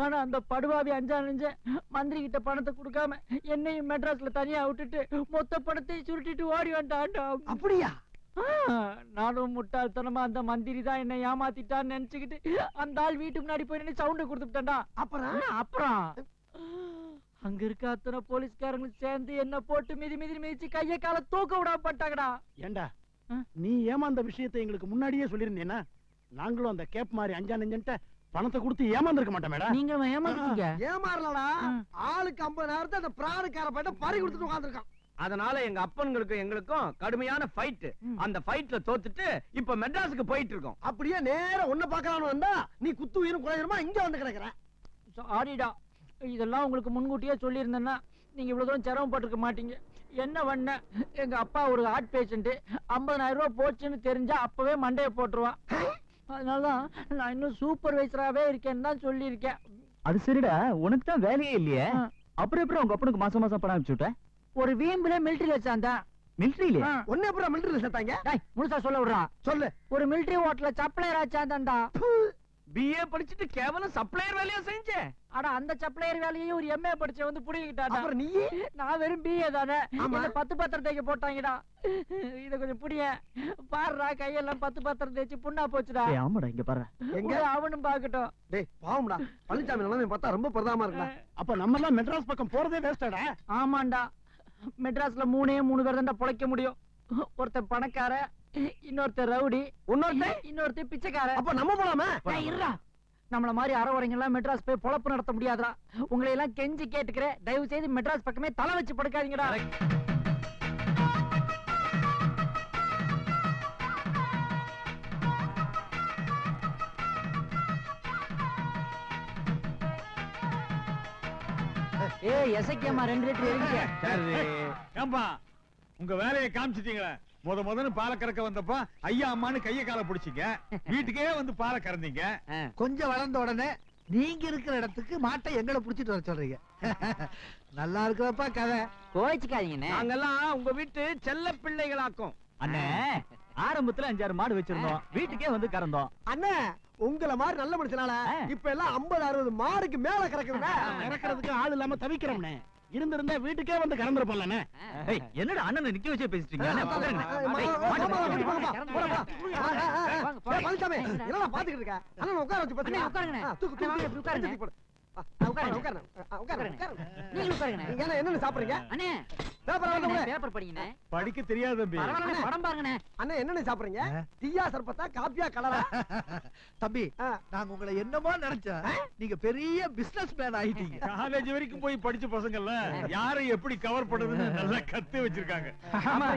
ஆனா அந்த படுவாவி அஞ்சானஞ்சன் மந்திரி கிட்ட பணத்தை கொடுக்காம என்னையும் மெட்ராஸ்ல தனியா விட்டுட்டு மொத்த பணத்தை சுருட்டிட்டு ஓடி வந்துட்டான்டா. அப்படியா? நானும் முட்டாள்தனமா அந்த மந்திரி தான் என்னை ஏமாத்திட்டான்னு நினைச்சுக்கிட்டு அந்த ஆள் வீட்டு முன்னாடி போய் நின்னு சவுண்ட் கொடுத்துட்டேன்டா. அப்புறம் அங்க இருக்க அத்தனை போலீஸ்காரங்களும் சேர்ந்து என்ன போட்டு மிதிச்சு கைய கால தூக்க விடாம பட்டாங்கடா. ஏண்டா நீ ஏமாந்த விஷயத்தை எங்களுக்கு முன்னாடியே சொல்லிருந்தேன்னா நாங்களும் அந்த கேப் மாதிரி அஞ்சானஞ்சன்ட்ட பணத்தை கொடுத்து ஏமாந்துருக்க மாட்டோம் மேடம். நீங்க ஏமாந்தீங்க. ஏமாறலடா, ஆளுக்கு 50,000 அந்த பிராணுக்கார பையிட்ட பறி கொடுத்துட்டு உட்கார்ந்திருக்கான். அதனால எங்க அப்பன்களுக்கும் எங்களுக்கும் கடுமையான ஃபைட். அந்த ஃபைட்ல தோத்துட்டு இப்ப மெட்ராஸுக்கு போயிட்டு இருக்கோம். அப்படியே நேரா உன்னை பார்க்கலாம்னு வந்தா நீ குத்து உயிரும் குறையுமா இங்க வந்து கிடக்குற. சாரிடா, இதெல்லாம் உங்களுக்கு முன்கூட்டியே சொல்லியிருந்தேன்னா நீங்க இவ்வளவு தூரம் சிரமப்பட்டிருக்க மாட்டீங்க. என்ன பண்ண, எங்க அப்பா ஒரு ஹார்ட் பேஷண்ட், 50,000 ரூபாய் போச்சுன்னு தெரிஞ்சா அப்பவே மண்டையை போட்டுருவான். அதனாலதான் நான் இன்னும் சூப்பர்வைசராவே இருக்கேன்னு தான் சொல்லியிருக்கேன். அது சரிடா, உனக்கு தான் வேலையே இல்லையே, அப்புறம் எப்படி உங்க அப்பனுக்கு மாசம் மாசம் பணம் அனுப்பிச்சு விட்ட? ஒரு வீம்புல மிலிட்டரி வச்சாந்தா. மிலிட்டரியில ஒன்னே அப்புறம் மிலிட்டரியில சேர்த்தாங்க. முழுசா சொல்ல விடுறா. சொல்லு. ஒரு மிலிட்டரி ஹோட்டல்ல சப்ளையர் ஆச்சாந்தாண்டா. பிஏ படிச்சுட்டு கேவலம் சப்ளையர் வேலையா செஞ்ச. அட அந்த சப்ளையர் வேலையையும் ஒரு எம்ஏ படிச்ச வந்து புடிங்கிட்டாடா. அப்புறம் நீ? நான் வெறும் பிஏ தானே. இந்த 10 பத்திரம் தேய்க்க போட்டாங்கடா. இத கொஞ்சம் புடிய பாருடா, கையெல்லாம் 10 பத்திரம் தேய்ச்சி புண்ணா போச்சுடா. ஆமாடா இங்க பாரு. எங்க அவனும் பாக்கட்டும். டேய் பாவம்டா, பழனிசாமி நிலைமை பார்த்தா ரொம்ப பிரதாமா இருக்குடா. அப்ப நம்ம எல்லாம் மெட்ராஸ் பக்கம் போறதே வேஸ்டாடா. ஆமாண்டா, மெட்ராஸ்ல 3 பேர் தான் பொழைக்க முடியும். ஒருத்தன் பணக்கார, இன்னொருத்தர் ரவுடி, இன்னொருத்தர் பிச்சைக்கார. அப்ப நம்ம போலாமே. இருடா, நம்மள மாதிரி அறவரைங்க எல்லாம் மெட்ராஸ் போய் பொழப்பு நடத்த முடியாதா? உங்களை எல்லாம் கெஞ்சி கேட்டுக்கிறேன், தயவு செய்து மெட்ராஸ் பக்கமே தலை வச்சு படுக்காதீங்கடா. ஏய் எசக்கியம்மா 2 லிட்டர் இறங்கிக்க. ஏம்பா உங்க வேலையை காமிச்சிட்டீங்களே. முதன்னு பாலை கறக்க வந்தப்ப ஐயா அம்மான்னு கைய கால பிடிச்சிங்க, வீட்டுக்கே வந்து பாலை கறந்தீங்க. கொஞ்சம் வளர்ந்த உடனே நீங்க இருக்கிற இடத்துக்கு மாட்டை எங்களை புடிச்சிட்டு வர சொல்றீங்க. நல்லா இருக்கிறப்பா கதை. கோச்சிக்காதீங்கண்ணே. நாங்கெல்லாம் உங்க வீட்டு செல்ல பிள்ளைகளாக்கும். அண்ணே ஆரம்பத்துல 5-6 மாடு வச்சிருந்தோம், வீட்டுக்கே வந்து கறந்தோம். அண்ணே உங்கள மாதிரி நல்ல மனுஷனால இப்ப எல்லாம் 50-60 மாடுக்கு மேல கறக்குதுடா. கறக்கிறதுக்கு ஆள் இல்லாம தவிக்கிறோம்னே. இருந்திருந்தா வீட்டுக்கே வந்து கறந்துருப்போம்லண்ணே. என்னடா அண்ணனை நிக்க வச்சே பேசிட்டீங்க? பழனிசாமி என்னடா பாத்துக்கிட்டு இருக்க? அண்ணன் உட்கார வச்சு பேசுங்க. என்ன சாப்பிடுறீங்க? படிக்க தெரியாது தம்பி. என்ன சாப்பிடுறீங்க? டீயா சர்பத்தா காப்பியா கலரா? தம்பி நாங்க உங்களை என்னமோ நினைச்சோம், நீங்க பெரிய பிசினஸ் மேன் ஆயிட்டீங்க. காலேஜ் வரைக்கும் போய் படிச்ச பசங்கள்ல யாரை எப்படி கவர் பண்றதுன்னு நல்லா கத்து வச்சிருக்காங்க.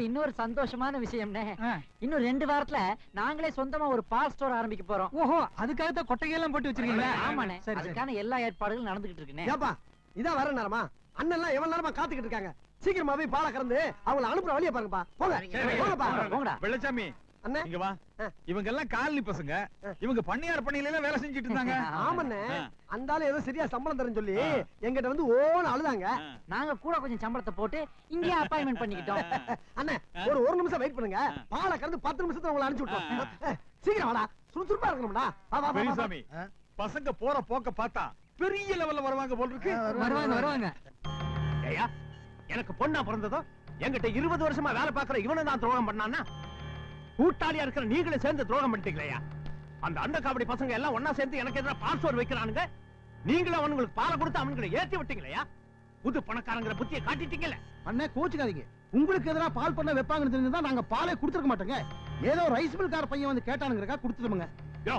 இன்னொரு சந்தோஷமான விஷயம்னே, இன்னும் 2 வாரத்துல நாங்களே சொந்தமா ஒரு பால் ஸ்டோர் ஆரம்பிக்க போறோம். ஓஹோ, அதுக்காக தான் கொட்டையெல்லாம் போட்டு வச்சிருக்கீங்களா? ஆமாண்ணே, அதுக்கான எல்லா ஏற்பாடுகளும் நடந்துகிட்டு இருக்குண்ணே. ஏப்பா இதான் வர நேரமா? அண்ணன் எல்லாம் எவ்வளவு நேரமா காத்துக்கிட்டு இருக்காங்க. சீக்கிரமா போய் பாலை கறந்து அவங்களை அனுப்புற வழியை பாருங்கப்பா. போங்கப்பா. வெள்ளச்சாமி அண்ணே இங்க வா. இவங்க எல்லாம் காலனி பசங்க, இவங்க பண்ணையார் பண்ணையில எல்லாம் வேலை செஞ்சுட்டு இருந்தாங்க. ஆமாண்ணே, அந்த ஆளு ஏதோ சரியா சம்பளம் தரேன்னு சொல்லி எங்கிட்ட வந்து ஓன்னு அழுதாங்க. நாங்க கூட கொஞ்சம் சம்பளத்தை போட்டு இங்கே அப்பாயின்மெண்ட் பண்ணிக்கிட்டோம். அண்ணே ஒரு நிமிஷம் வெயிட் பண்ணுங்க, பாலை கறந்து 10 நிமிஷத்துல உங்களை அனுப்பிச்சு விட்டோம். சீக்கிரம் வாடா, சுறுசுறுப்பா இருக்கணும்டா. பெரியசாமி பசங்க போற போக்க பார்த்தா பெரிய லெவல்ல வருவாங்க போல இருக்கு. வருவாங்க. ஏயா எனக்கு பொண்ணா பிறந்ததும் என்கிட்ட 20 வருஷமா வேலை பாக்குற இவனை தான் துரோகம் பண்ணான்னா, கூட்டாளியா இருக்கிற நீங்களே சேர்ந்து துரோகம் பண்ணிட்டீங்களா? அந்த அண்ட காவடி பசங்க எல்லாம் ஒன்னா சேர்ந்து எனக்கு எதிராக பாஸ்வேர்ட் வைக்கிறானுங்க. நீங்களே அவங்களுக்கு பாலை கொடுத்து அவனுங்களை ஏத்தி விட்டீங்களா? புது பணக்காரங்கிற புத்தியை காட்டிட்டீங்கல்ல. அண்ணே கோச்சுக்காதீங்க, உங்களுக்கு எதிராக பால் பண்ண வைப்பாங்கன்னு தெரிஞ்சிருந்தா நாங்க பாலே கொடுத்துருக்க மாட்டோங்க. ஏதோ ரைஸ் மில் கார பையன் வந்து கேட்டானுங்கறக்கா கொடுத்துடுங்க. யோ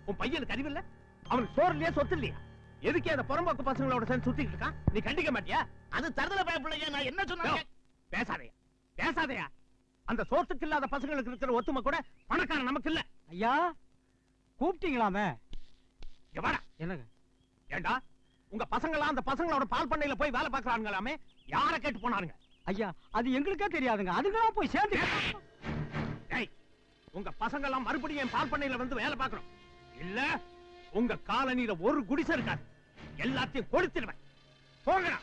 உன் பையனுக்கு அறிவில்ல? அவனுக்கு சோறு இல்லையா சொத்து இல்லையா? எதுக்கே அந்த புறம்போக்கு பசங்களோட சேர்ந்து சுத்திட்டு இருக்கான்? நீ கண்டிக்க மாட்டியா? அது தரதல பயப்படலையா? நான் என்ன சொன்னேன்? பேசாதையா. அந்த சோத்துக்கு இல்லாத பசங்களுக்கு இருக்கிற ஒத்துமை கூட பணக்காரன் நமக்கு இல்ல. ஐயா கூப்பிட்டீங்களாமே? என்னங்க ஏண்டா உங்க பசங்க எல்லாம் அந்த பசங்களோட பால் பண்ணையில போய் வேலை பாக்குறாங்களாமே, யார கேட்டு போனாருங்க? ஐயா அது எங்களுக்கே தெரியாதுங்க, அதுக்கெல்லாம் போய் சேர்ந்து. உங்க பசங்க எல்லாம் மறுபடியும் என் பால் பண்ணையில வந்து வேலை பார்க்கணும். இல்ல உங்க காலனியில ஒரு குடிசை இருக்காது, எல்லாத்தையும் கொடுத்துடுவேன். போங்கடா.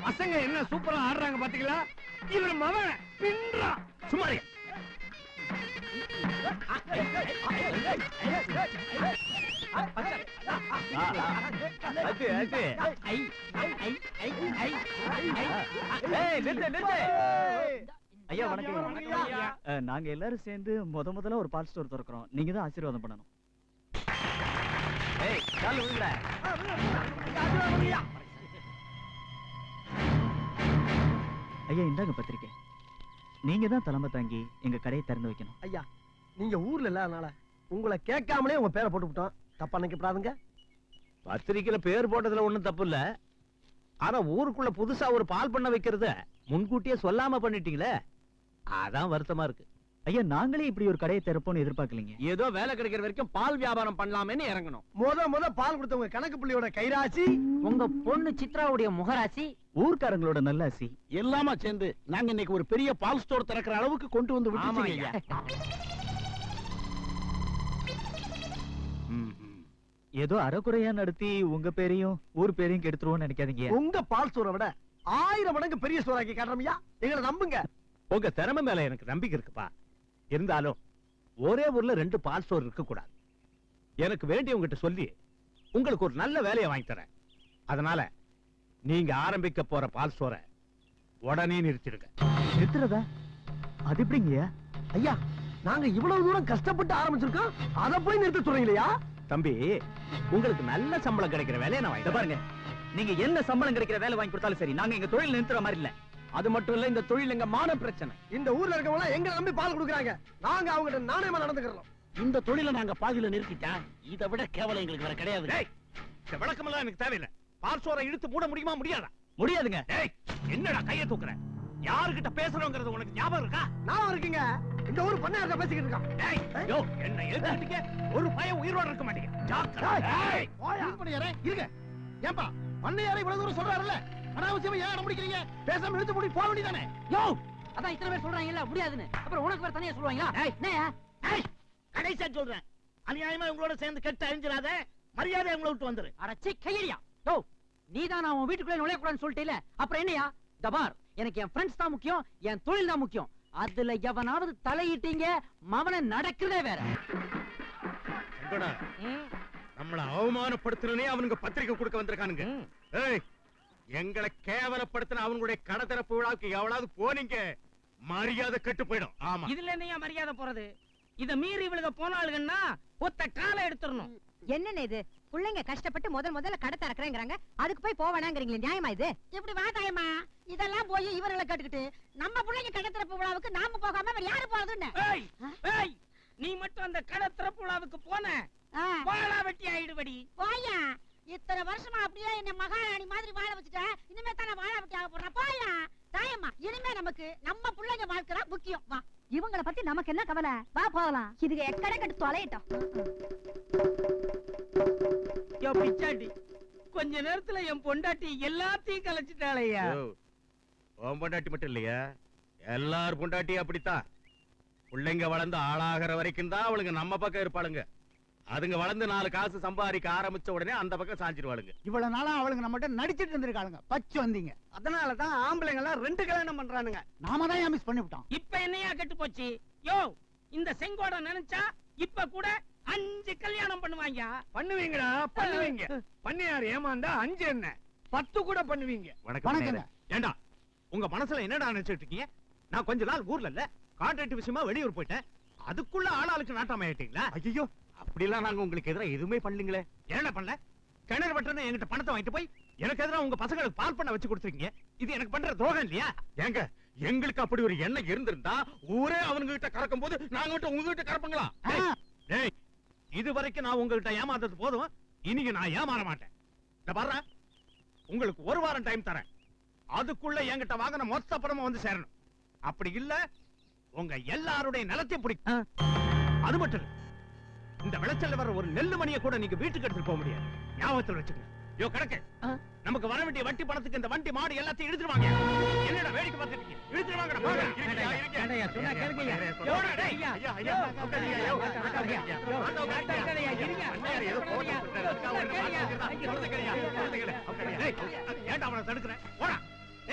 பசங்க என்ன சூப்பரா ஆடுறாங்க பாத்தீங்களா? இவரு மவன் பின்றா. சும்மாரி. ஐயா வணக்கம். நாங்க எல்லாரும் சேர்ந்து முதல்ல ஒரு பால் ஸ்டோர் திறக்கிறோம். நீங்க தான் ஆசீர்வாதம் பண்ணணும். ஐயா இந்தாங்க பத்திரிக்கை. நீங்க தான் தலைமை தாங்கி எங்க கடையை திறந்து வைக்கணும். ஐயா நீங்க ஊர்ல இல்லாதனால உங்களை கேட்காமலே உங்க பேரை போட்டு விட்டோம். தப்பா நினைக்கப்படாதுங்க. பத்திரிக்கையில பேர் போட்டதுல ஒண்ணும் தப்பு இல்ல. ஆனா ஊருக்குள்ள புதுசா ஒரு பால் பண்ண வைக்கிறத முன்கூட்டியே சொல்லாம பண்ணிட்டீங்களே, அதான் வருத்தமா இருக்கு. ஐயா நாங்களே இப்படி ஒரு கடையை திறப்போம்னு எதிர்பார்க்கலீங்க. ஏதோ வேலை கிடைக்கிற வரைக்கும் பால் வியாபாரம் பண்ணலாமேன்னு இறங்கணும். முத பால் கொடுத்தவங்க கணக்கு புள்ளியோட கைராசி, உங்க பொண்ணு சித்ராவுடைய முகராசி, ஊர்க்காரங்களோட நல்லாசி எல்லாமா சேர்ந்து நாங்க இன்னைக்கு ஒரு பெரிய பால் ஸ்டோர் திறக்கிற அளவுக்கு கொண்டு வந்து விட்டுட்டீங்க ஐயா. ஏதோ அறக்குறையா நடத்தி உங்க பேரையும் ஊர் பேரையும் கெடுத்துருவோம்னு நினைக்காதீங்க. உங்க பால் ஸ்டோரை விட 1000 மடங்கு பெரிய ஸ்டோராக்கி காட்டுறோம்யா. எங்களை நம்புங்க. உங்க திறமை மேல எனக்கு நம்பிக்கை இருக்குப்பா. இருந்தாலும் ஒரே ஊர்ல 2 பால் ஸ்டோர் இருக்க கூடாது. எனக்கு வேண்டியவங்கிட்ட சொல்லி உங்களுக்கு ஒரு நல்ல வேலையை வாங்கி தரேன். அதனால நீங்க ஆரம்பிக்க போற பால் ஸ்டோரை உடனே நிறுத்திடுங்க. நிறுத்துறதா? அது எப்படிங்க ஐயா? நாங்க இவ்வளவு தூரம் கஷ்டப்பட்டு ஆரம்பிச்சிருக்கோம், அத போய் நிறுத்த சொல்றீங்களா? தம்பி உங்களுக்கு நல்ல சம்பளம் கிடைக்கிற வேலையை நான் வாங்கி பாருங்க. நீங்க என்ன சம்பளம் கிடைக்கிற வேலை வாங்கி கொடுத்தாலும் சரி, நாங்க எங்க தொழில் நிறுத்துற மாதிரி இல்ல. அது மட்டும் இல்ல, இந்த தொழில் எங்க மான பிரச்சனை. இந்த ஊர்ல இருக்கவங்க எல்லாம் எங்களை நம்பி பால் கொடுக்குறாங்க. நாங்க அவங்ககிட்ட நாணயமா நடந்துக்கிறோம். இந்த தொழிலை நாங்க பாதியில நிறுத்திட்டா இதை விட கேவலம் எங்களுக்கு வேற கிடையாது. இந்த விளக்கமெல்லாம் எனக்கு தேவையில்லை. பால் ஸ்டோரை இழுத்து மூட முடியுமா முடியாதா? முடியாதுங்க. என்னடா கையை தூக்குற? யாருகிட்ட பேசுறோங்கிறது உனக்கு ஞாபகம் இருக்கா? நான் இருக்கீங்க. இந்த ஊர் பண்ணையார்ட்ட பேசிக்கிட்டு இருக்கான். என்ன எழுதிட்டீங்க? ஒரு பையன் உயிரோட இருக்க மாட்டீங்க. இருங்க. ஏன்பா பண்ணையாரை இவ்வளவு தூரம் சொல்றாருல்ல, அனாவசியமா ஏன் அடம்பிடிக்கிறீங்க? பேசாம இழுத்து மூடி போக வேண்டியதானே? யோ அதான் இத்தனை பேர் சொல்றாங்கல்ல முடியாதுன்னு, அப்புறம் உனக்கு வேற தனியா சொல்லுவாங்களா? என்னையா கடைசியா சொல்றேன், அநியாயமா உங்களோட சேர்ந்து கெட்ட அழிஞ்சிடாத. மரியாதை உங்களை விட்டு வந்துரு. அடச்சி கையடியா. யோ நீதான் நான் உன் வீட்டுக்குள்ள நுழைய கூடாதுன்னு சொல்லிட்டேல, அப்புறம் என்னையா? தபார், எனக்கு என் ஃப்ரெண்ட்ஸ் தான் முக்கியம், என் தொழில் தான் முக்கியம். அதுல எவனாவது தலையிட்டீங்க மவனை நடக்கிறதே வேற. நம்மள அவமானப்படுத்துறனே அவனுங்க பத்திரிக்கை கொடுக்க வந்திருக்கானுங்க. எங்களை கேவலப்படுத்தின அவங்களுடைய கடை திறப்பு விழாவுக்கு எவ்வளவு போனீங்க, மரியாதை கெட்டு போயிடும். ஆமா, இதுல என்னையா மரியாதை போறது? இத மீறி இவளுக போனாளுங்கன்னா ஒத்த காலை எடுத்துடணும். என்னன்னு இது? பிள்ளைங்க கஷ்டப்பட்டு முதல்ல கடை திறக்கிறேங்கிறாங்க, அதுக்கு போய் போவேனாங்கிறீங்களே, நியாயமா இது? இப்படி வாதாயமா இதெல்லாம் போய் இவர்களை கேட்டுக்கிட்டு நம்ம பிள்ளைங்க கடை திறப்பு விழாவுக்கு நாம போகாம வேற யாரு போறதுன்னு? நீ மட்டும் அந்த கடை திறப்பு விழாவுக்கு போன வாழா வெட்டி ஆயிடுபடி. போயா, இத்தனை வருஷமா அப்படியே என்ன மகாராணி மாதிரி வாழ வச்சுட்ட, இனிமே தானே வாழா வெட்டி ஆக போறா. போயா தாயம்மா, இனிமே நமக்கு நம்ம பிள்ளைங்க வாழ்க்கை முக்கியம். வா, இவங்களை பத்தி நமக்கு என்ன கவலை? வா போகலாம். இதுக்கு எக்கடை கட்டு தொலையிட்டோம். பிச்சாண்டி, கொஞ்ச நேரத்துல என் பொண்டாட்டி எல்லாத்தையும் கலைச்சிட்டாளையா? பொண்டாட்டி மட்டும் இல்லையா, எல்லாரும் பொண்டாட்டி அப்படித்தான். பிள்ளைங்க வளர்ந்து ஆளாகிற வரைக்கும் தான் அவளுங்க நம்ம பக்கம் இருப்பாளுங்க. அதுங்க வளர்ந்து 4 காசு சம்பாதிக்க ஆரம்பிச்ச உடனே அந்த பக்கம் சாஞ்சிருவாளுங்க. இவ்வளவு நாளா அவளுங்க நம்மகிட்ட நடிச்சிட்டு இருந்திருக்காளுங்க, பச்சு வந்தீங்க. அதனாலதான் ஆம்பளைங்க எல்லாம் 2 கல்யாணம் பண்றானுங்க. நாம தான் மிஸ் பண்ணிவிட்டோம். இப்ப என்னையா கெட்டு போச்சு? யோ இந்த செங்கோட நினைச்சா இப்ப கூட 5 கல்யாணம் பண்ணுவாங்க. பண்ணுவீங்கடா, பண்ணுவீங்க. பண்ணையார் ஏமாந்தா 5 என்ன 10 கூட பண்ணுவீங்க. வணக்கம். ஏண்டா உங்க மனசுல என்னடா நினைச்சிட்டு இருக்கீங்க? நான் கொஞ்ச நாள் ஊர்ல இல்ல, கான்ட்ராக்ட் விஷயமா வெளியூர் போயிட்டேன். அதுக்குள்ள ஆளாளுக்கு நாட்டாம ஆயிட்டீங்களா? ஐயோ, அப்படிலாம் நாங்க உங்களுக்கு எதிராக எதுவுமே பண்ணலீங்களே. என்ன பண்ணல? கிணறு வெட்டணும் என்கிட்ட பணத்தை வாங்கிட்டு போய் எனக்கு எதிராக உங்க பசங்களுக்கு பால் பண்ண வச்சு கொடுத்துருக்கீங்க. இது எனக்கு பண்ற துரோகம் இல்லையா? ஏங்க, எங்களுக்கு அப்படி ஒரு எண்ணம் இருந்திருந்தா ஊரே அவனுங்க கிட்ட கறக்கும் போது நாங்க மட்டும் உங்ககிட்ட கறப்பங்களா? இது வரைக்கும் நான் உங்ககிட்ட ஏமாந்தது போதும், இனிக்கு நான் ஏமாற மாட்டேன். இந்த பாரு, உங்களுக்கு 1 வாரம் டைம் தரேன். அதுக்குள்ள என்கிட்ட வாங்கின மொத்த பணமும் வந்து சேரணும். அப்படி இல்ல உங்க எல்லாருடைய நிலத்தையும் பிடிக்கும். அது மட்டும் இல்ல, இந்த விளைச்சல்ல வர ஒரு நெல்லு மணியை கூட நீங்க வீட்டுக்கு எடுத்துட்டு போக முடியாது. ஞாபகத்தில் வச்சுக்கோங்க. யோ கணக்கு, நமக்கு வர வேண்டிய வட்டி பணத்துக்கு இந்த வண்டி மாடு எல்லாத்தையும் இழுத்துருவாங்க. என்னடா வேடிக்கை பார்த்துட்டு இருக்கீங்க? இழுத்துருவாங்க. சொன்னா கேளுங்கய்யா. ஏன்டா அவனை தடுக்கிறேன்? போடா.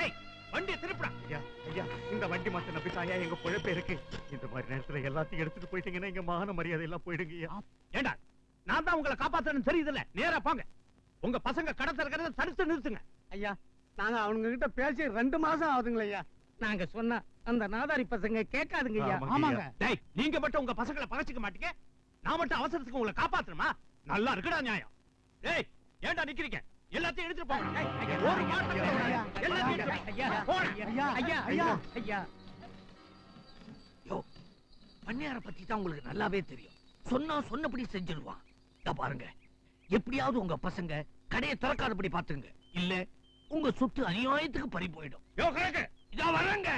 ஏய், வண்டியை திருப்புடா. ஐயா, ஐயா, இந்த வண்டி மாத்த நம்பிட்டாயா எங்க பொழப்பே இருக்கு. இந்த மாதிரி நேரத்துல எல்லாத்தையும் எடுத்துட்டு போயிட்டீங்கன்னா எங்க மான மரியாதை எல்லாம் போயிடுங்க. ஏண்டா, நான் தான் உங்களை காப்பாத்தணும்னு தெரியுதுல்ல, நேரா போங்க. உங்க பசங்க கடத்த இருக்கிறத தடுத்து நிறுத்துங்க. ஐயா, நாங்க அவனுங்க கிட்ட பேசி 2 மாசம் ஆகுதுங்களா ஐயா. நாங்க சொன்னா அந்த நாதாரி பசங்க கேட்காதுங்க ஐயா. ஆமாங்க. டேய், நீங்க மட்டும் உங்க பசங்களை பகச்சிக்க மாட்டீங்க, நான் மட்டும் அவசரத்துக்கு உங்களை காப்பாத்தணுமா? நல்லா இருக்குடா நியாயம். டேய், ஏன்டா நிக்கிறீங்க? எல்லாத்தையும் எடுத்துட்டு போங்க. ஒரு மாட்டை எல்லாத்தையும் எடுத்துட்டு போங்க. ஐயா ஐயா ஐயா ஐயா. யோ, பண்ணையார பத்தி தான் உங்களுக்கு நல்லாவே தெரியும். சொன்னா சொன்னபடி செஞ்சிருவான். இத பாருங்க, எப்படியாவது உங்க பசங்க கடையை திறக்காதபடி பாத்துங்க. இல்ல உங்க சொத்து அநியாயத்துக்கு பறி போயிடும். யோ கணக்கு, இதோ வரங்க.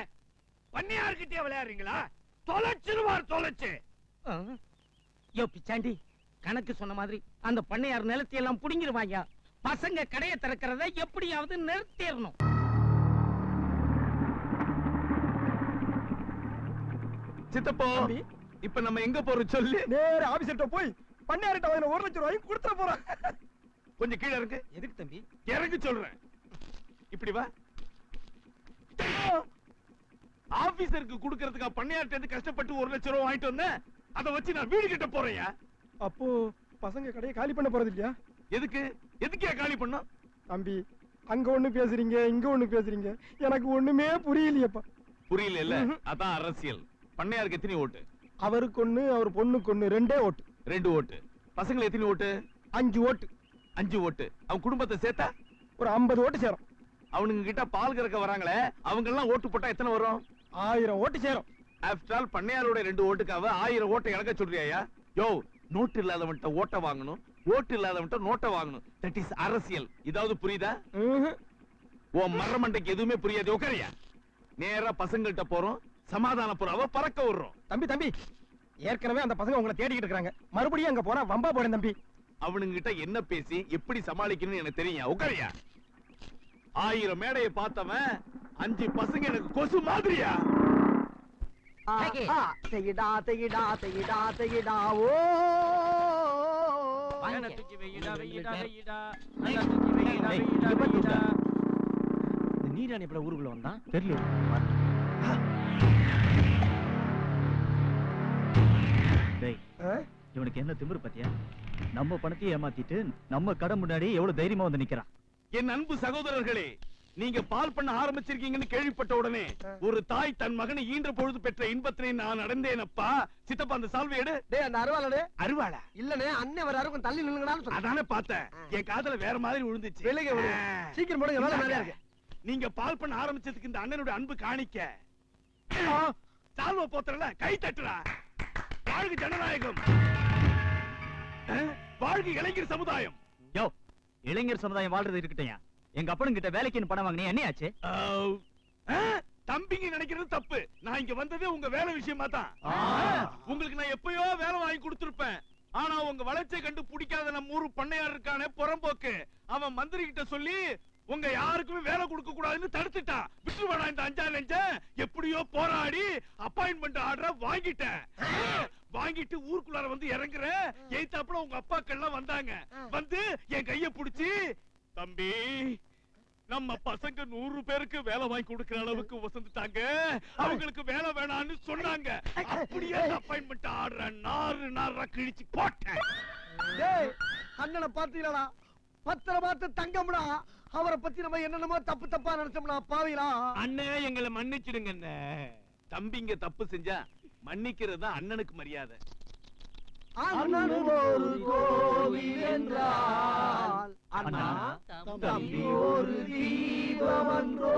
பண்ணையார்கிட்டே விளையாடுறீங்களா? தொலைச்சிருவார், தொலைச்சு. யோ பிச்சாண்டி, கணக்கு சொன்ன மாதிரி அந்த பண்ணையார் நிலத்தை எல்லாம் புடிங்கிருவாங்க. பசங்க கடையை திறக்கிறத எப்படியாவது நிறுத்திடணும். சித்தப்பா, இப்ப நம்ம எங்க போறோம் சொல்லு. நேர ஆபீஸ்கிட்ட போய் பண்ணையார்ட்ட வாங்கின 1 லட்சம் ரூபாய் கொடுத்துட போறோம். கொஞ்சம் கீழே இருக்கு. எதுக்கு தம்பி? இறங்கு சொல்றேன். இப்படி வா. ஆபீசருக்கு குடுக்கறதுக்கு பண்ணையார்ட்ட இருந்து கஷ்டப்பட்டு 1 லட்சம் ரூபாய் வாங்கிட்டு வந்தேன். அதை வச்சு நான் வீடு கட்ட போறேன். அப்போ பசங்க கடையை காலி பண்ண போறது இல்லையா? எதுக்கு? எதுக்கே காலி பண்ணோம்? தம்பி, அங்க ஒண்ணு பேசுறீங்க, இங்க ஒண்ணு பேசுறீங்க, எனக்கு ஒண்ணுமே புரியலையப்பா. புரியல இல்ல? அதான் அரசியல். பண்ணையாருக்கு எத்தனை ஓட்டு? அவருக்கு ஒண்ணு, அவர் பொண்ணுக்கு ஒண்ணு, 2 ஓட்டு. 2 ஓட்டு. பசங்க எத்தனை ஓட்டு? 5 ஓட்டு. 5 ஓட்டு. அவன் குடும்பத்தை சேர்த்தா ஒரு 50 ஓட்டு சேரும். அவனுங்க கிட்ட பால் கறக்க வராங்களே, அவங்க எல்லாம் ஓட்டு போட்டா எத்தனை வரும்? 1000 ஓட்டு சேரும். ஆஃப்டர் ஆல் பண்ணையாரோட 2 ஓட்டுக்காக 1000 ஓட்டை இழக்க சொல்றியா? யோ, நோட்டு இல்லாதவன்ட்ட ஓட்ட வாங்கணும், ஓட்டு இல்லாதவன்ட்ட நோட்டை வாங்கணும். தட் இஸ் அரசியல். இதாவது புரியுதா? ஓ மரமண்டைக்கு எதுவுமே புரியாது. உட்காரியா. நேரா பசங்கள்ட்ட போறோம், சமாதான புறாவை பறக்க விடுறோம். தம்பி, ஏற்கனவே அந்த பசங்க உங்களை தேடிக்கிட்டு இருக்காங்க. மறுபடியும் அங்க போனா வம்பா போறேன் தம்பி. அவனுங்க கிட்ட என்ன பேசி எப்படி சமாளிக்கணும்னு எனக்கு தெரியும். உட்காரியா. 1000 மேடையை பார்த்தவன் 5 பசங்க எனக்கு கொசு மாதிரியா? செய்யிடா செய்யிடா செய்யிடா செய்யிடா. ஓ நீராணி எப்ப ஊருக்குள்ள வந்தான் தெரியல. டேய், இவனுக்கு என்ன திமிரு பத்தியா? நம்ம பணத்தையே ஏமாத்திட்டு நம்ம கடை முன்னாடி எவ்வளவு தைரியமா வந்து நிக்கிறான். என் அன்பு சகோதரர்களே, நீங்க பால் பண்ண ஆரம்பிச்சிருக்கீங்கன்னு கேள்விப்பட்ட உடனே ஒரு தாய் தன் மகனை ஈன்ற பொழுது பெற்ற இன்பத்தினை நான் அடைந்தேனப்பா. சித்தப்பா, அந்த சால்வை எடு. டேய், அந்த அருவாளே. அருவாளா? இல்லனே, அண்ணே வராரு, கொஞ்சம் தள்ளி நில்லுங்கடான்னு சொன்னேன். அதானே பார்த்தேன். என் காதுல வேற மாதிரி விழுந்துச்சு. வெளியே விடு. சீக்கிரம் போடுங்க, வேலை நிறைய இருக்கு. நீங்க பால் பண்ண ஆரம்பிச்சதுக்கு இந்த அண்ணனோட அன்பு காணிக்க. சால்வை போத்துறல, கை தட்டுடா. வாழ்க ஜனநாயகம், வாழ்க இளைஞர் சமுதாயம். யோ, இளைஞர் சமுதாயம் வாழ்றது இருக்கட்டும். எங்க அப்பனும் கிட்ட வேலைக்குன்னு பணம் வாங்கினே, என்ன ஆச்சு? தம்பிங்க நினைக்கிறது தப்பு. நான் இங்க வந்ததே உங்க வேலை விஷயமா தான். உங்களுக்கு நான் எப்பயோ வேலை வாங்கி கொடுத்திருப்பேன். ஆனா உங்க வளர்ச்சியை கண்டு பிடிக்காத நம்ம ஊரு பண்ணையார் இருக்கானே புறம்போக்கு, அவன் மந்திரி கிட்ட சொல்லி உங்க யாருக்குமே வேலை கொடுக்க கூடாதுன்னு தடுத்துட்டான். விட்டுருவாடா இந்த 5 நெஞ்ச. எப்படியோ போராடி அப்பாயின்மெண்ட் ஆர்டர் வாங்கிட்டேன். வாங்கிட்டு ஊருக்குள்ளார வந்து இறங்குற எய்தாப்புல உங்க அப்பாக்கெல்லாம் வந்தாங்க. வந்து என் கைய புடிச்சு, தம்பி, நம்ம பசங்க 100 பேருக்கு வேலை வாங்கி கொடுக்கிற அளவுக்கு வசந்துட்டாங்க, அவங்களுக்கு வேலை வேணான்னு சொன்னாங்க. அப்படியே அப்பாயின்மெண்ட் ஆர்டர் நாறு கிழிச்சு போட்டேன். டேய், அண்ணனை பாத்தீங்களா? பத்திர பார்த்து தங்கம்டா. அவரை பத்தி நம்ம என்னென்னமோ தப்பு தப்பா நினைச்சோம்னா பாவீங்களா? அண்ணே, எங்களை மன்னிச்சிடுங்க. தம்பிங்க தப்பு செஞ்சா மன்னிக்கிறது தான் அண்ணனுக்கு மரியாதை. அண்ணன் ஒரு கோவில் என்றால் அண்ணா தம்பி ஒரு தீபம் என்றோ.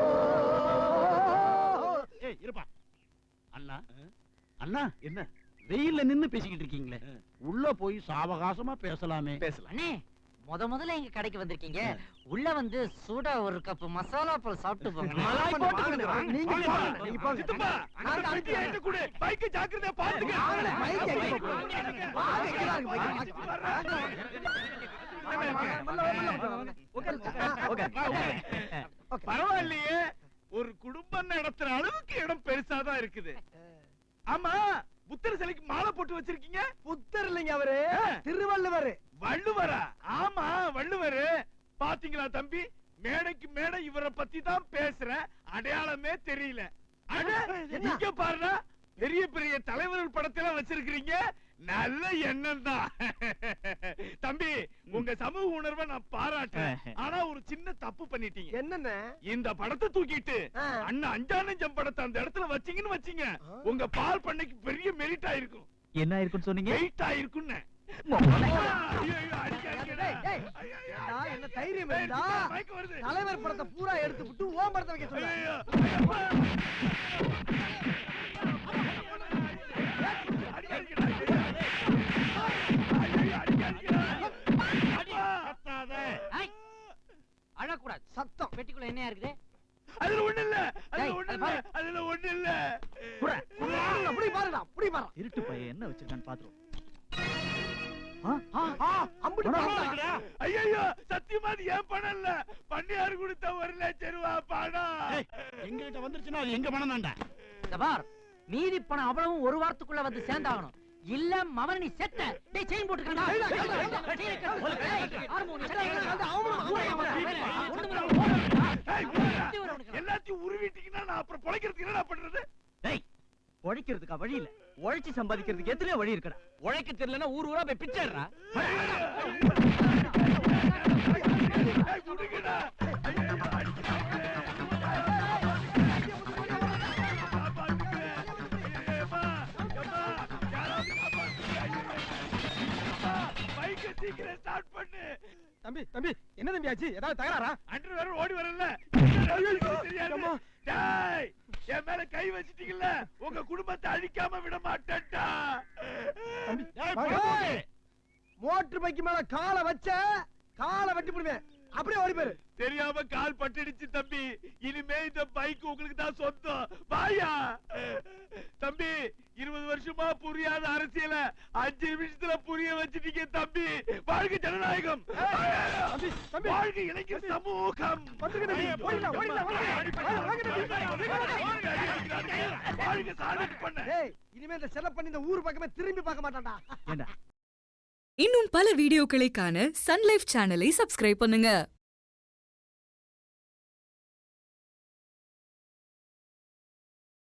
ஏய் இருப்பா. அண்ணா, அண்ணா, என்ன வெயில்ல நின்னு பேசிக்கிட்டு இருக்கீங்களே, உள்ள போய் சாவகாசமா பேசலாமே. பேசலாம். அண்ணே, முதல்ல எங்க கடைக்கு வந்திருக்கீங்க. உள்ள வந்து சூடா ஒரு கப் மசாலா பால் சாப்பிட்டு போங்க. மலாய் போட்டு கொடுங்க. நீங்க போங்க. நீங்க போங்க. சித்தப்பா, நான் பைக்கை என்கிட்ட கொடு. பைக்கை ஜாக்கிரதையா பாத்துக்க. வாங்கல, பைக் எங்க போகுது? வாங்க, இங்கதான் இருக்கு பைக். பரவாயில்லையே, ஒரு குடும்பம் நடத்துற அளவுக்கு இடம் பெருசாதான் இருக்குது. ஆமா, புத்தர் சிலைக்கு மாலை போட்டு வச்சிருக்கீங்க. புத்தர் இல்லைங்க அவரு, திருவள்ளுவர். வள்ளுவரா? ஆமா, வள்ளுவரு. பாத்தீங்களா தம்பி, மேடைக்கு மேடை இவரை பத்தி தான் பேசுறேன், அடையாளமே தெரியல. அட, இங்க பாருடா, பெரிய பெரிய தலைவர்கள் படத்தெல்லாம் வச்சிருக்கீங்க. நல்ல எண்ணம் தான் தம்பி. உங்க சமூக உணர்வை நான் பாராட்டுறேன். ஆனா ஒரு சின்ன தப்பு பண்ணிட்டீங்க. என்னன்னு? இந்த படத்தை தூக்கிட்டு அண்ணா அஞ்சானஞ்சம் படத்தை அந்த இடத்துல வச்சீங்கன்னு வச்சீங்க, உங்க பால் பண்ணைக்கு பெரிய மெரிட் ஆயிருக்கும். என்ன ஆயிருக்குன்னு சொன்னீங்க? வெயிட் ஆயிருக்குன்னு. என்ன தைரியம் இருந்தா தலைவர் படத்தை பூரா எடுத்து விட்டு ஓம் படத்தை வைக்க சொல்ல. அழக்கூடாது. சத்தம். பெட்டிக்குள்ள என்ன இருக்குது? அதுல ஒண்ணு இல்ல, அதுல ஒண்ணு இல்ல. அப்படி பாருடா, அப்படி பாரு. இருட்டு பையன் என்ன வச்சிருக்கான்னு பாத்துறோம். ஐயோ, சத்தியமா அது ஏன் பணம் இல்ல, பண்ணியாரு கொடுத்த 1 லட்சம் ரூபாய் பணம். எங்ககிட்ட வந்துருச்சுன்னா அது எங்க பணம் தான்டா. பார், மீதி பணம் அவ்வளவும் ஒரு வாரத்துக்குள்ள வந்து சேர்ந்தாகணும். இல்ல மவன நீ செத்த. டேய் செயின் போட்டுக்கடா. எல்லாத்தையும் உருவிட்டீங்கன்னா நான் அப்புறம் பொழைக்கிறதுக்கு என்ன பண்றது? டேய், உழைக்கிறதுக்கா வழி இல்ல, உழைச்சு சம்பாதிக்கிறதுக்கு எத்தனையோ வழி இருக்குடா. உழைக்க தெரியலன்னா ஊர் ஊரா போய் பிச்சைடுறா. தம்பி, தம்பி, என்ன தம்பி ஆச்சு? ஏதாவது தகராறா? அன்று வேற ஓடி வரல. என் மேல கை வச்சிட்டீங்கல்ல, உங்க குடும்பத்தை அழிக்காம விட மாட்டேன்டா. மோட்டர் பைக்கு மேல காலை வச்ச காலை வெட்டி போடுவேன். அப்படியே ஓடி போயிரு. தெரியாம கால் பட்டுடுச்சு தம்பி. இனிமே இந்த பைக் உங்களுக்கு தான் சொந்தம். வாயா தம்பி. 20 வருஷமா புரியாத அரசியல 5 நிமிஷத்துல புரிய வச்சிட்டீங்க தம்பி. வாழ்க ஜனநாயகம், வாழ்க இளைஞர் சமூகம். வாழ்க சாதனை பண்ண. இனிமே இந்த செலவு பண்ணி இந்த ஊர் பக்கமே திரும்பி பார்க்க மாட்டான்டா. இன்னும் பல வீடியோக்களை காண சன் லைஃப் சேனலை சப்ஸ்கிரைப் பண்ணுங்க.